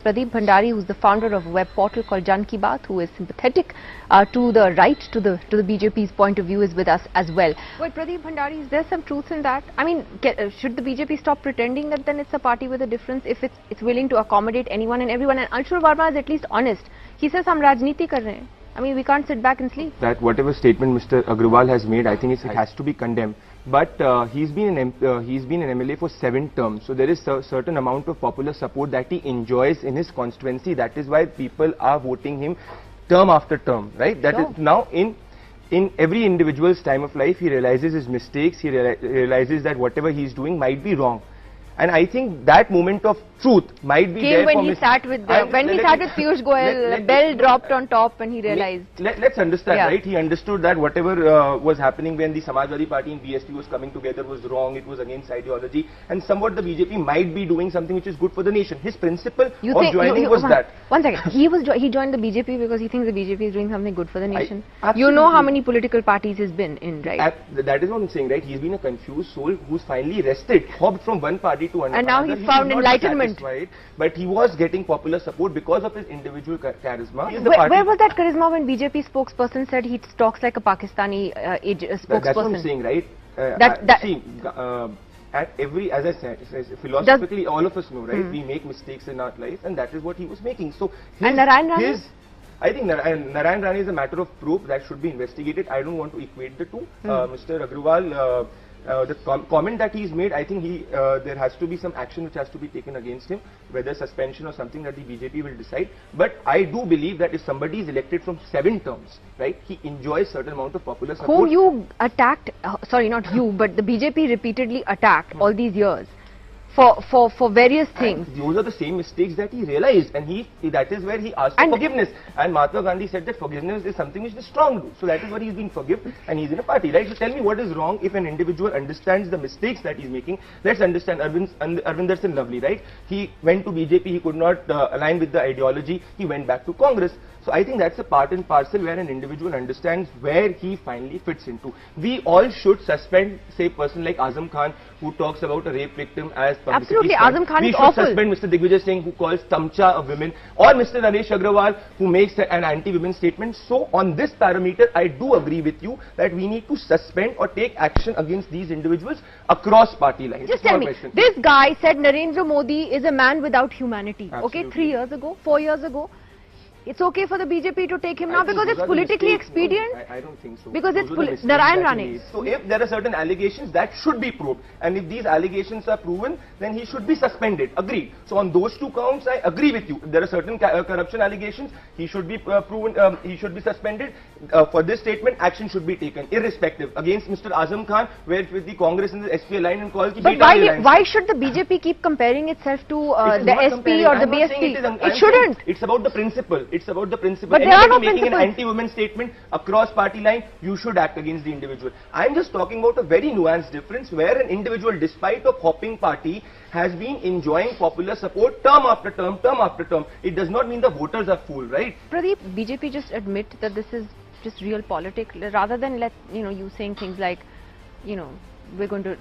Pradip Bhandari, who's the founder of a web portal called Jan Ki Baat, who is sympathetic to the right, to the BJP's point of view, is with us as well. But Pradip Bhandari, is there some truth in that? I mean, should the BJP stop pretending that then it's a party with a difference if it's willing to accommodate anyone and everyone? And Anshul Verma is at least honest. He says, "Hum rajniti kar rahe hain." I mean, we can't sit back and sleep. That whatever statement Mr. Aggrawal has made, I think it has to be condemned. But he's been an MLA for 7 terms, so there is a certain amount of popular support that he enjoys in his constituency. That is why people are voting him term after term, right? That is now in every individual's time of life, he realizes his mistakes. He realizes that whatever he's doing might be wrong. And I think that moment of truth might be there when he sat with Piyush Goyal, bell dropped on top and he realized. Let's understand, right? He understood that whatever was happening when the Samajwadi Party and BSP was coming together was wrong. It was against ideology, and somewhat the BJP might be doing something which is good for the nation. His principle of joining was that. One second, he joined the BJP because he thinks the BJP is doing something good for the nation. You know how many political parties he's been in, right? That is what I'm saying, right? He's been a confused soul who's finally rested, hopped from one party to another. And now he's found enlightenment. But he was getting popular support because of his individual charisma. Where was that charisma when BJP spokesperson said he talks like a Pakistani spokesperson? That's what I'm saying, right? At every, as I said, philosophically, all of us know, right? We make mistakes in our life, and that is what he was making. So I think Narayan Rane is a matter of proof that should be investigated. I don't want to equate the two. Mr. Aggrawal, the comment that he's made, I think there has to be some action which has to be taken against him, whether suspension or something that the BJP will decide. But I do believe that if somebody is elected from 7 terms, right, he enjoys certain amount of popular support. Whom you attacked, sorry, not you, but the BJP repeatedly attacked all these years for various things. And those are the same mistakes that he realized, and that is where he asked for forgiveness. And Mahatma Gandhi said that forgiveness is something which the strong do. So that is what he's being forgiven, and he's in a party, right? So tell me what is wrong if an individual understands the mistakes that he's making. Let's understand Arvinder Singh Lovely, right? He went to BJP, he could not align with the ideology, he went back to Congress. So I think that's a part and parcel where an individual understands where he finally fits into. We all should suspend, say, a person like Azam Khan who talks about a rape victim as publicity. Absolutely, Azam Khan is awful. We should suspend Mr. Digvijay Singh who calls tamcha of women, or Mr. Naresh Aggarwal who makes an anti-women statement. So on this parameter, I do agree with you that we need to suspend or take action against these individuals across party lines. Just tell me, this guy said Narendra Modi is a man without humanity. Absolutely. Okay, 3 years ago, 4 years ago. It's okay for the BJP to take him now because it's politically expedient? No, I don't think so. Because it's Narayan Rane. So if there are certain allegations that should be proved, and if these allegations are proven, then he should be suspended. Agreed. So on those 2 counts, I agree with you. If there are certain corruption allegations, he should be proven, he should be suspended. For this statement, action should be taken, irrespective. Against Mr. Azam Khan, where with the Congress and the SP line and call. But why should the BJP keep comparing itself to the SP or the BSP? It shouldn't. It's about the principle. It's about the principle. But there are no making principles. An anti-women statement across party line, you should act against the individual. I'm just talking about a very nuanced difference where an individual, despite of hopping party, has been enjoying popular support term after term, term after term. It does not mean the voters are fooled, right? Pradeep, BJP just admit that this is just real politics rather than you saying things like, we're going to,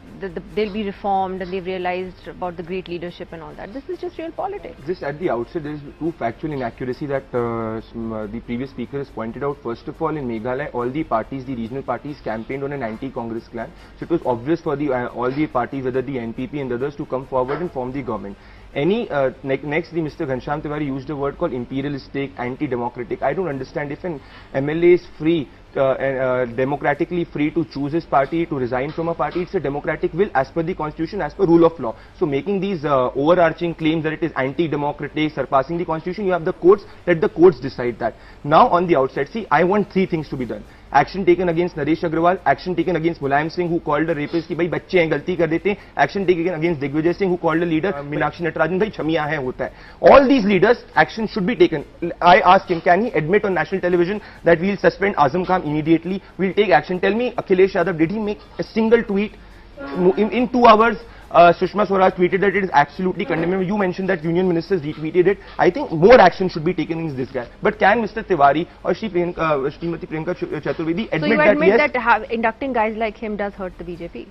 they'll be reformed and they've realized about the great leadership and all that. This is just real politics. Just at the outset, there is 2 factual inaccuracy that the previous speaker has pointed out. First of all, in Meghalaya, all the parties, the regional parties, campaigned on an anti-Congress clan. So it was obvious for all the parties, whether the NPP and others, to come forward and form the government. Next, Mr. Ghansham Tiwari used a word called imperialistic, anti-democratic. I don't understand if an MLA is free, democratically free to choose his party, to resign from a party. It's a democratic will as per the constitution, as per rule of law. So making these overarching claims that it is anti-democratic, surpassing the constitution, you have the courts, let the courts decide that. Now on the outside, see, I want 3 things to be done. Action taken against Naresh Aggarwal, action taken against Mulayam Singh who called a rapist ki bhai bacche hain galti kar dete hain, action taken against Digvijay Singh who called a leader Meenakshi Natarajan bhai chamiya hai hota hai. All these leaders, action should be taken. I asked him, can he admit on national television that we'll suspend Azam Khan immediately, we'll take action. Tell me, Akhilesh Yadav, did he make a single tweet? In 2 hours, Sushma Swaraj tweeted that it is absolutely condemnable. You mentioned that union ministers retweeted it. I think more action should be taken against this guy. But can Mr. Tiwari or Srimati Priyanka Chaturvedi admit that that inducting guys like him does hurt the BJP?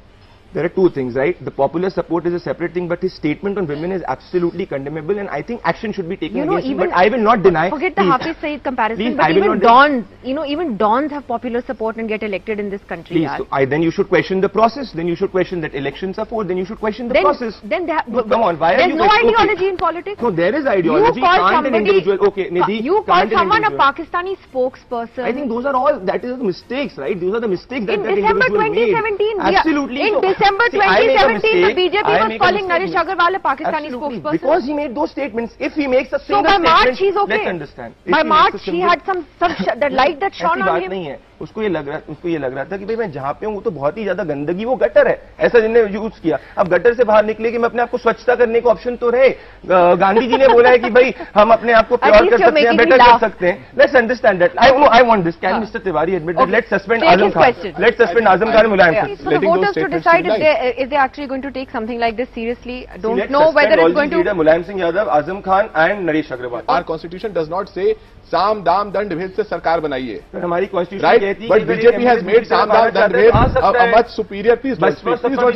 There are two things, right? The popular support is a separate thing, but his statement on women is absolutely condemnable, and I think action should be taken against him. But I will not deny. Forget the Hafiz Saeed comparison, please, but even dons, even dons have popular support and get elected in this country. Please, so then you should question the process. Then you should question that elections are for. Then you should question the process. Then they have, come on, why are you? There's no ideology in politics. No, there is ideology. You call can't an individual. Okay, Nidhi, you call someone a Pakistani spokesperson. I think those are all. That is the mistakes, right? Those are the mistakes that in December 2017. Absolutely. In December 2017, the BJP was calling Naresh Aggarwal a Pakistani spokesperson. Because he made those statements. If he makes a single statement, by March he's okay. Let's understand. By March he had some the light that shone on him. उसको ये लग रहा था कि भाई मैं जहाँ पे हूँ वो तो बहुत ही ज्यादा गंदगी, वो गटर है, ऐसा जिन्होंने यूज किया. अब गटर से बाहर निकले कि मैं अपने आप को स्वच्छता करने को ऑप्शन तो रहे. गांधी जी ने बोला है कि भाई हम अपने आप को प्योर कर सकते हैं, बेटर कर सकते हैं. Let's understand that. I want this. Can mister Tiwari admit that? Let's suspend Azam Khan. Let's suspend Azam Khan and Mulayam Khan. For the voters to decide if they actually going to take something like this seriously. Don't know whether it's going to. Mulayam Singh Yadav, Azam Khan and Naresh Aggarwal. Our constitution does not say साम दाम दंड भेद से सरकार बनाइए. हमारी constitution कहती है, but BJP has made साम दाम दंड भेद a much superior. Please don't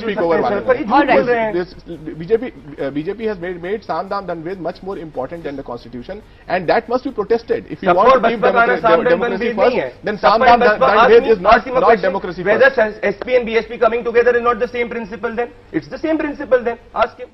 speak over one. BJP has made साम दाम दंड भेद much more important than the constitution, and that must be protested. If you want to keep democracy first, then साम दाम दंड भेद is not democracy first. Whether SP and BSP coming together is not the same principle then? It's the same principle then. Ask him.